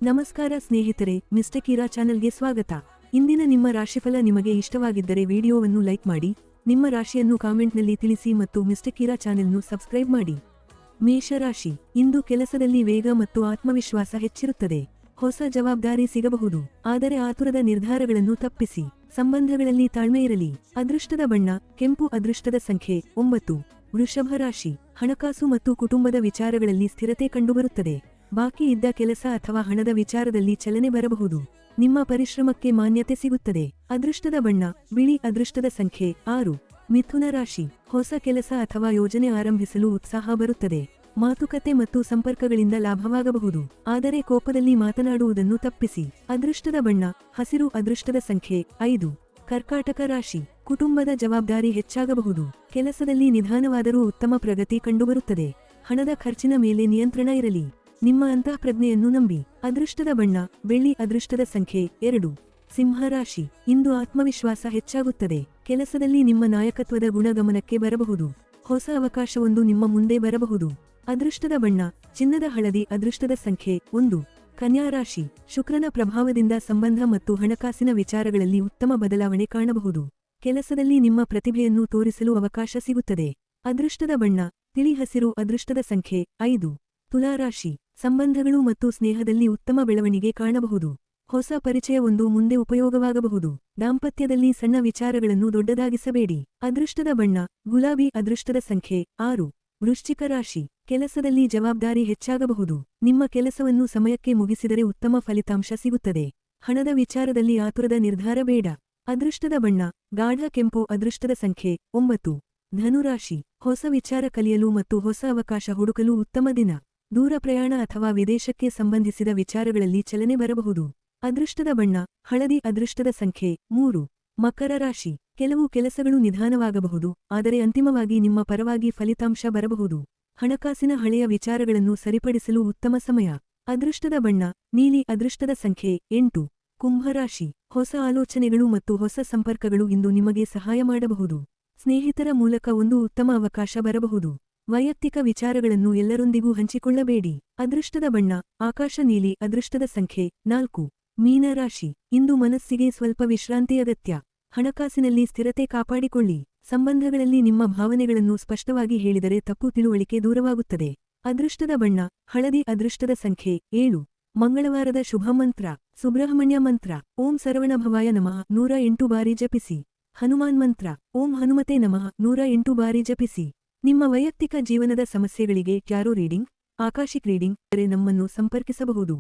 ನಮಸ್ಕಾರ ಸ್ನೇಹಿತರೆ, ಮಿಸ್ಟರ್ ಕೀರಾ ಚಾನೆಲ್ಗೆ ಸ್ವಾಗತ. ಇಂದಿನ ನಿಮ್ಮ ರಾಶಿಫಲ ನಿಮಗೆ ಇಷ್ಟವಾಗಿದ್ದರೆ ವಿಡಿಯೋವನ್ನು ಲೈಕ್ ಮಾಡಿ, ನಿಮ್ಮ ರಾಶಿಯನ್ನು ಕಾಮೆಂಟ್ನಲ್ಲಿ ತಿಳಿಸಿ ಮತ್ತು ಮಿಸ್ಟರ್ ಕೀರಾ ಚಾನೆಲ್ನು ಸಬ್ಸ್ಕ್ರೈಬ್ ಮಾಡಿ. ಮೇಷರಾಶಿ, ಇಂದು ಕೆಲಸದಲ್ಲಿ ವೇಗ ಮತ್ತು ಆತ್ಮವಿಶ್ವಾಸ ಹೆಚ್ಚಿರುತ್ತದೆ. ಹೊಸ ಜವಾಬ್ದಾರಿ ಸಿಗಬಹುದು, ಆದರೆ ಆತುರದ ನಿರ್ಧಾರಗಳನ್ನು ತಪ್ಪಿಸಿ. ಸಂಬಂಧಗಳಲ್ಲಿ ತಾಳ್ಮೆ ಇರಲಿ. ಅದೃಷ್ಟದ ಬಣ್ಣ ಕೆಂಪು. ಅದೃಷ್ಟದ ಸಂಖ್ಯೆ 9. ವೃಷಭ ರಾಶಿ, ಹಣಕಾಸು ಮತ್ತು ಕುಟುಂಬದ ವಿಚಾರಗಳಲ್ಲಿ ಸ್ಥಿರತೆ ಕಂಡುಬರುತ್ತದೆ. ಬಾಕಿ ಇದ್ದ ಕೆಲಸ ಅಥವಾ ಹಣದ ವಿಚಾರದಲ್ಲಿ ಚಲನೆ ಬರಬಹುದು. ನಿಮ್ಮ ಪರಿಶ್ರಮಕ್ಕೆ ಮಾನ್ಯತೆ ಸಿಗುತ್ತದೆ. ಅದೃಷ್ಟದ ಬಣ್ಣ ಬಿಳಿ. ಅದೃಷ್ಟದ ಸಂಖ್ಯೆ 6. ಮಿಥುನ ರಾಶಿ, ಹೊಸ ಕೆಲಸ ಅಥವಾ ಯೋಜನೆ ಆರಂಭಿಸಲು ಉತ್ಸಾಹ ಬರುತ್ತದೆ. ಮಾತುಕತೆ ಮತ್ತು ಸಂಪರ್ಕಗಳಿಂದ ಲಾಭವಾಗಬಹುದು, ಆದರೆ ಕೋಪದಲ್ಲಿ ಮಾತನಾಡುವುದನ್ನು ತಪ್ಪಿಸಿ. ಅದೃಷ್ಟದ ಬಣ್ಣ ಹಸಿರು. ಅದೃಷ್ಟದ ಸಂಖ್ಯೆ 5. ಕರ್ಕಾಟಕ ರಾಶಿ, ಕುಟುಂಬದ ಜವಾಬ್ದಾರಿ ಹೆಚ್ಚಾಗಬಹುದು. ಕೆಲಸದಲ್ಲಿ ನಿಧಾನವಾದರೂ ಉತ್ತಮ ಪ್ರಗತಿ ಕಂಡುಬರುತ್ತದೆ. ಹಣದ ಖರ್ಚಿನ ಮೇಲೆ ನಿಯಂತ್ರಣ ಇರಲಿ. ನಿಮ್ಮ ಅಂತಃಪ್ರಜ್ಞೆಯನ್ನು ನಂಬಿ. ಅದೃಷ್ಟದ ಬಣ್ಣ ಬೆಳ್ಳಿ. ಅದೃಷ್ಟದ ಸಂಖ್ಯೆ 2. ಸಿಂಹರಾಶಿ, ಇಂದು ಆತ್ಮವಿಶ್ವಾಸ ಹೆಚ್ಚಾಗುತ್ತದೆ. ಕೆಲಸದಲ್ಲಿ ನಿಮ್ಮ ನಾಯಕತ್ವದ ಗುಣಗಮನಕ್ಕೆ ಬರಬಹುದು. ಹೊಸ ಅವಕಾಶವೊಂದು ನಿಮ್ಮ ಮುಂದೆ ಬರಬಹುದು. ಅದೃಷ್ಟದ ಬಣ್ಣ ಚಿನ್ನದ ಹಳದಿ. ಅದೃಷ್ಟದ ಸಂಖ್ಯೆ 1. ಕನ್ಯಾ ರಾಶಿ, ಶುಕ್ರನ ಪ್ರಭಾವದಿಂದ ಸಂಬಂಧ ಮತ್ತು ಹಣಕಾಸಿನ ವಿಚಾರಗಳಲ್ಲಿ ಉತ್ತಮ ಬದಲಾವಣೆ ಕಾಣಬಹುದು. ಕೆಲಸದಲ್ಲಿ ನಿಮ್ಮ ಪ್ರತಿಭೆಯನ್ನು ತೋರಿಸಲು ಅವಕಾಶ ಸಿಗುತ್ತದೆ. ಅದೃಷ್ಟದ ಬಣ್ಣ ತಿಳಿ ಹಸಿರು. ಅದೃಷ್ಟದ ಸಂಖ್ಯೆ 5. ತುಲಾರಾಶಿ, ಸಂಬಂಧಗಳು ಮತ್ತು ಸ್ನೇಹದಲ್ಲಿ ಉತ್ತಮ ಬೆಳವಣಿಗೆ ಕಾಣಬಹುದು. ಹೊಸ ಪರಿಚಯವೊಂದು ಮುಂದೆ ಉಪಯೋಗವಾಗಬಹುದು. ದಾಂಪತ್ಯದಲ್ಲಿ ಸಣ್ಣ ವಿಚಾರಗಳನ್ನು ದೊಡ್ಡದಾಗಿಸಬೇಡಿ. ಅದೃಷ್ಟದ ಬಣ್ಣ ಗುಲಾಬಿ. ಅದೃಷ್ಟದ ಸಂಖ್ಯೆ 6. ವೃಶ್ಚಿಕ ರಾಶಿ, ಕೆಲಸದಲ್ಲಿ ಜವಾಬ್ದಾರಿ ಹೆಚ್ಚಾಗಬಹುದು. ನಿಮ್ಮ ಕೆಲಸವನ್ನು ಸಮಯಕ್ಕೆ ಮುಗಿಸಿದರೆ ಉತ್ತಮ ಫಲಿತಾಂಶ ಸಿಗುತ್ತದೆ. ಹಣದ ವಿಚಾರದಲ್ಲಿ ಆತುರದ ನಿರ್ಧಾರ ಬೇಡ. ಅದೃಷ್ಟದ ಬಣ್ಣ ಗಾಢ ಕೆಂಪು. ಅದೃಷ್ಟದ ಸಂಖ್ಯೆ 9. ಧನುರಾಶಿ, ಹೊಸ ವಿಚಾರ ಕಲಿಯಲು ಮತ್ತು ಹೊಸ ಅವಕಾಶ ಹುಡುಕಲು ಉತ್ತಮ ದಿನ. ದೂರ ಪ್ರಯಾಣ ಅಥವಾ ವಿದೇಶಕ್ಕೆ ಸಂಬಂಧಿಸಿದ ವಿಚಾರಗಳಲ್ಲಿ ಚಲನೆ ಬರಬಹುದು. ಅದೃಷ್ಟದ ಬಣ್ಣ ಹಳದಿ. ಅದೃಷ್ಟದ ಸಂಖ್ಯೆ 3. ಮಕರ ರಾಶಿ, ಕೆಲವು ಕೆಲಸಗಳು ನಿಧಾನವಾಗಬಹುದು, ಆದರೆ ಅಂತಿಮವಾಗಿ ನಿಮ್ಮ ಪರವಾಗಿ ಫಲಿತಾಂಶ ಬರಬಹುದು. ಹಣಕಾಸಿನ ಹಳೆಯ ವಿಚಾರಗಳನ್ನು ಸರಿಪಡಿಸಲು ಉತ್ತಮ ಸಮಯ. ಅದೃಷ್ಟದ ಬಣ್ಣ ನೀಲಿ. ಅದೃಷ್ಟದ ಸಂಖ್ಯೆ 8. ಕುಂಭರಾಶಿ, ಹೊಸ ಆಲೋಚನೆಗಳು ಮತ್ತು ಹೊಸ ಸಂಪರ್ಕಗಳು ಇಂದು ನಿಮಗೆ ಸಹಾಯ ಮಾಡಬಹುದು. ಸ್ನೇಹಿತರ ಮೂಲಕ ಒಂದು ಉತ್ತಮ ಅವಕಾಶ ಬರಬಹುದು. ವೈಯಕ್ತಿಕ ವಿಚಾರಗಳನ್ನು ಎಲ್ಲರೊಂದಿಗೂ ಹಂಚಿಕೊಳ್ಳಬೇಡಿ. ಅದೃಷ್ಟದ ಬಣ್ಣ ಆಕಾಶ ನೀಲಿ. ಅದೃಷ್ಟದ ಸಂಖ್ಯೆ 4. ಮೀನರಾಶಿ, ಇಂದು ಮನಸ್ಸಿಗೆ ಸ್ವಲ್ಪ ವಿಶ್ರಾಂತಿ ಅಗತ್ಯ. ಹಣಕಾಸಿನಲ್ಲಿ ಸ್ಥಿರತೆ ಕಾಪಾಡಿಕೊಳ್ಳಿ. ಸಂಬಂಧಗಳಲ್ಲಿ ನಿಮ್ಮ ಭಾವನೆಗಳನ್ನು ಸ್ಪಷ್ಟವಾಗಿ ಹೇಳಿದರೆ ತಪ್ಪು ತಿಳುವಳಿಕೆ ದೂರವಾಗುತ್ತದೆ. ಅದೃಷ್ಟದ ಬಣ್ಣ ಹಳದಿ. ಅದೃಷ್ಟದ ಸಂಖ್ಯೆ 7. ಮಂಗಳವಾರದ ಶುಭ ಮಂತ್ರ ಸುಬ್ರಹ್ಮಣ್ಯ ಮಂತ್ರ. ಓಂ ಸರ್ವಣಭವಾಯ ನಮಃ 108 ಬಾರಿ ಜಪಿಸಿ. ಹನುಮಾನ್ ಮಂತ್ರ ಓಂ ಹನುಮತೆ ನಮಃ 108 ಬಾರಿ ಜಪಿಸಿ. ನಿಮ್ಮ ವೈಯಕ್ತಿಕ ಜೀವನದ ಸಮಸ್ಯೆಗಳಿಗೆ ಟ್ಯಾರೋ ರೀಡಿಂಗ್, ಆಕಾಶಿಕ್ ರೀಡಿಂಗ್ ನಮ್ಮನ್ನು ಸಂಪರ್ಕಿಸಬಹುದು.